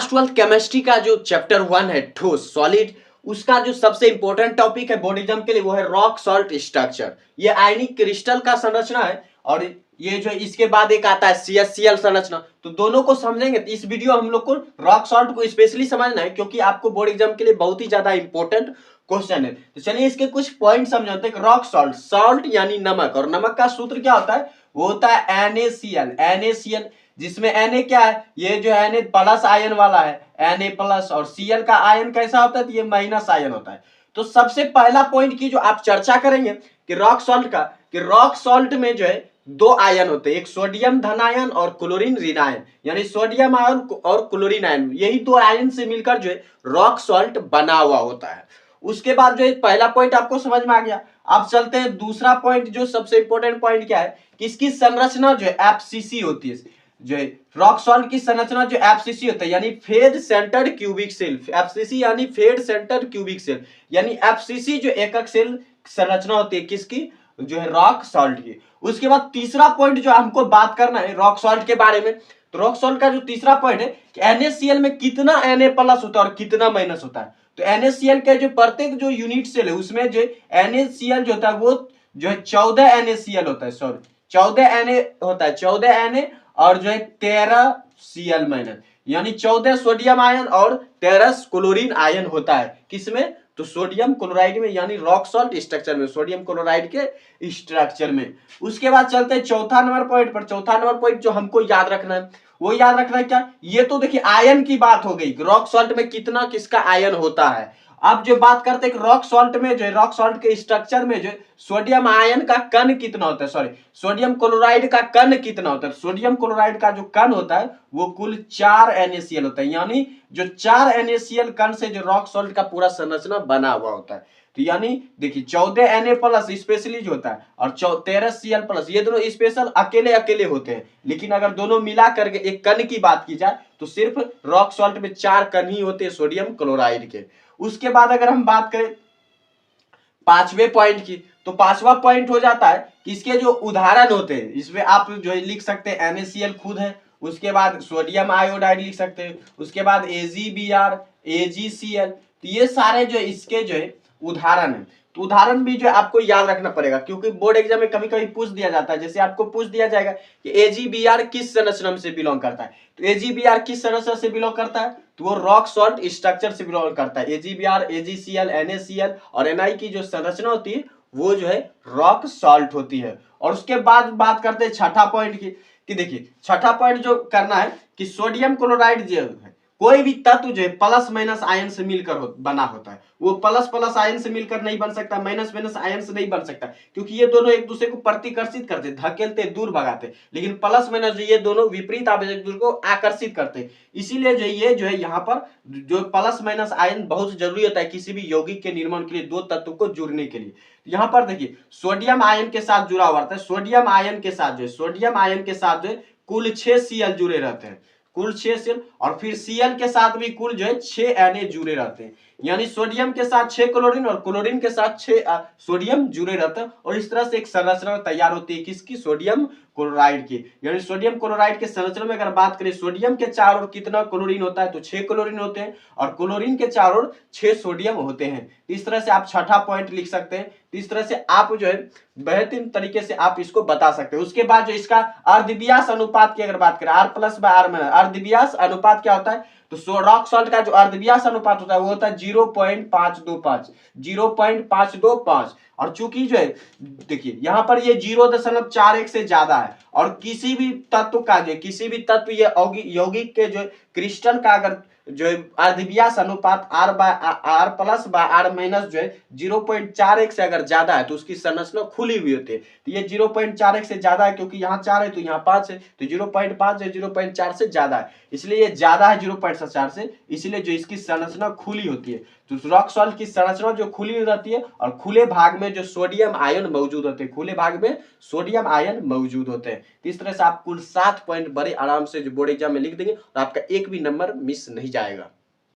Class 12 chemistry का जो chapter 1 है ठोस सॉलिड, उसका जो सबसे इंपॉर्टेंट टॉपिक है बोर्ड एग्जाम के लिए वो है रॉक सॉल्ट स्ट्रक्चर। ये आयनिक क्रिस्टल का संरचना है और ये जो इसके बाद एक आता है CaCl संरचना। तो दोनों को समझेंगे। तो इस वीडियो हम लोग को रॉक सॉल्ट को स्पेशली समझना है क्योंकि आपको बोर्ड एग्जाम के लिए बहुत ही ज्यादा इंपॉर्टेंट क्वेश्चन है। तो चलिए इसके कुछ पॉइंट समझाते हैं। रॉक सॉल्ट, सॉल्ट यानी नमक, और नमक का सूत्र क्या होता है? वो होता है NaCl, जिसमें Na क्या है? ये जो Na प्लस आयन वाला है, Na प्लस, और Cl का आयन कैसा होता है? तो ये माइनस आयन होता है। तो सबसे पहला पॉइंट की जो आप चर्चा करेंगे कि रॉक सॉल्ट का, कि रॉक सॉल्ट में जो है दो आयन होते हैं, एक सोडियम धन आयन और क्लोरीन ऋण आयन, यानी सोडियम आयन और क्लोरीन आयन, यही दो आयन से मिलकर जो है रॉक सॉल्ट बना हुआ होता है। उसके बाद जो है पहला पॉइंट आपको समझ में आ गया। अब चलते हैं दूसरा पॉइंट, जो सबसे इंपॉर्टेंट पॉइंट क्या है कि इसकी संरचना जो है FCC होती है। जो है रॉक सॉल्ट की संरचना जो FCC होता है, यानी face centred cubic cell. FCC यानी फेड सेंटर्ड क्यूबिक सेल, यानी FCC जो एकक सेल संरचना होती है किसकी? जो है रॉक सॉल्ट की। उसके बाद तीसरा पॉइंट जो हमको बात करना है रॉक सॉल्ट के बारे में, तो रॉक सॉल्ट का जो तीसरा पॉइंट है कि NaCl में कितना Na प्लस होता है और कितना माइनस होता है। तो NaCl के जो प्रत्येक जो यूनिट सेल है उसमें जो NaCl जो होता है वो जो है 14 NaCl होता है, सॉरी 14 Na होता है, 14 Na और जो है 13 Cl माइनस, यानी 14 सोडियम आयन और 13 क्लोरीन आयन होता है। किसमें? तो सोडियम क्लोराइड में, यानी रॉक सॉल्ट स्ट्रक्चर में, सोडियम क्लोराइड के स्ट्रक्चर में। उसके बाद चलते हैं चौथा नंबर पॉइंट पर। चौथा नंबर पॉइंट जो हमको याद रखना है वो याद रखना है क्या? ये तो देखिए आयन की बात हो गई, रॉक सॉल्ट में कितना किसका आयन होता है। अब जो बात करते हैं रॉक सॉल्ट में, जो रॉक सॉल्ट के स्ट्रक्चर में जो सोडियम आयन का कण कितना होता है, सॉरी सोडियम क्लोराइड का कण कितना होता है। सोडियम क्लोराइड का जो कण होता है वो कुल 4 NaCl होता है, यानी जो 4 NaCl कण से जो रॉक सॉल्ट का पूरा संरचना बना हुआ होता है। तो यानी देखिए 14 Na प्लस स्पेशली जो होता है और 13 Cl प्लस, ये दोनों स्पेशल अकेले अकेले होते हैं, लेकिन अगर दोनों मिला करके एक कण की बात की जाए तो सिर्फ रॉक सॉल्ट में 4 कण ही होते हैं सोडियम क्लोराइड के। उसके बाद अगर हम बात करें पांचवें पॉइंट की, तो पांचवा पॉइंट हो जाता है कि इसके जो उदाहरण होते हैं, इसमें आप जो है लिख सकते हैं NaCl खुद है, उसके बाद सोडियम आयोडाइड लिख सकते हैं, उसके बाद AgBr, AgCl। तो ये सारे जो इसके जो है उदाहरण है। तो उदाहरण भी जो आपको याद रखना पड़ेगा क्योंकि बोर्ड एग्जाम में कभी कभी पूछ दिया जाता है। जैसे आपको पूछ दिया जाएगा कि AgBr किस संरचना से बिलोंग करता है, तो AgBr किस संरचना से बिलोंग करता है? तो वो रॉक सॉल्ट स्ट्रक्चर से बिलोंग करता है। AgBr, AgCl, NaCl और Na की जो संरचना होती है वो जो है रॉक सॉल्ट होती है। और उसके बाद बात करते हैं छठा पॉइंट की, कि देखिए छठा पॉइंट जो करना है कि सोडियम क्लोराइड जो है कोई भी तत्व जो है प्लस माइनस आयन से मिलकर बना होता है। वो प्लस प्लस आयन से मिलकर नहीं बन सकता, माइनस माइनस आयन से नहीं बन सकता, क्योंकि ये दोनों एक दूसरे को प्रतिकर्षित करते, धकेलते, दूर भगाते। लेकिन प्लस माइनस जो ये दोनों विपरीत आवेश एक दूसरे को आकर्षित करते। इसीलिए जो है यहाँ पर जो प्लस माइनस आयन बहुत जरूरी होता है किसी भी यौगिक के निर्माण के लिए, दो तत्व को जुड़ने के लिए। यहाँ पर देखिए सोडियम आयन के साथ जुड़ा हुआ रहता है, सोडियम आयन के साथ जो है कुल 6 Cl जुड़े रहते हैं, कुल 6 Cl, और फिर Cl के साथ भी कुल जो है 6 Na जुड़े रहते हैं, यानी सोडियम के साथ 6 क्लोरीन और क्लोरीन के साथ 6 सोडियम जुड़े रहते हैं। और इस तरह से एक संरचना तैयार होती है किसकी? सोडियम क्लोराइड की। यानी सोडियम क्लोराइड के संरचना में अगर बात करें, सोडियम के चारों ओर कितना क्लोरीन होता है? तो 6 क्लोरीन होते हैं, और क्लोरीन के चारों ओर 6 सोडियम होते हैं। इस तरह से आप छठा पॉइंट लिख सकते हैं। इस तरह से आप जो है बेहतरीन तरीके से आप इसको बता सकते हैं। उसके बाद जो इसका अर्धव्यास अनुपात की अगर बात करें, R plus by R minus, अर्धव्यास अनुपात क्या होता है? तो रॉक सॉल्ट का जो अर्धव्यास अनुपात होता है वो होता है 0.525, 0.525। और चूंकि जो है देखिए यहाँ पर ये 0.41 से ज्यादा है, और किसी भी तत्व का जो किसी भी तत्व ये यौगिक के जो क्रिस्टल का अगर जो अर्धव्यास अनुपात R plus by R minus जो है 0.41 से अगर ज्यादा है तो उसकी संरचना खुली हुई होती है। तो ये 0.41 से ज्यादा है, क्योंकि यहाँ 4 है तो यहाँ 5 है, तो 0.5 है 0.4 से ज्यादा है, इसलिए ये ज्यादा है 0.4 से, इसलिए जो इसकी संरचना खुली होती है। तो रॉक सॉल्ट की संरचना जो खुली रहती है, और खुले भाग में जो सोडियम आयन मौजूद होते हैं, खुले भाग में सोडियम आयन मौजूद होते हैं। तो इस तरह से आप कुल 7 पॉइंट बड़े आराम से जो बोर्ड एग्जाम में लिख देंगे और आपका एक भी नंबर मिस नहीं जाएगा।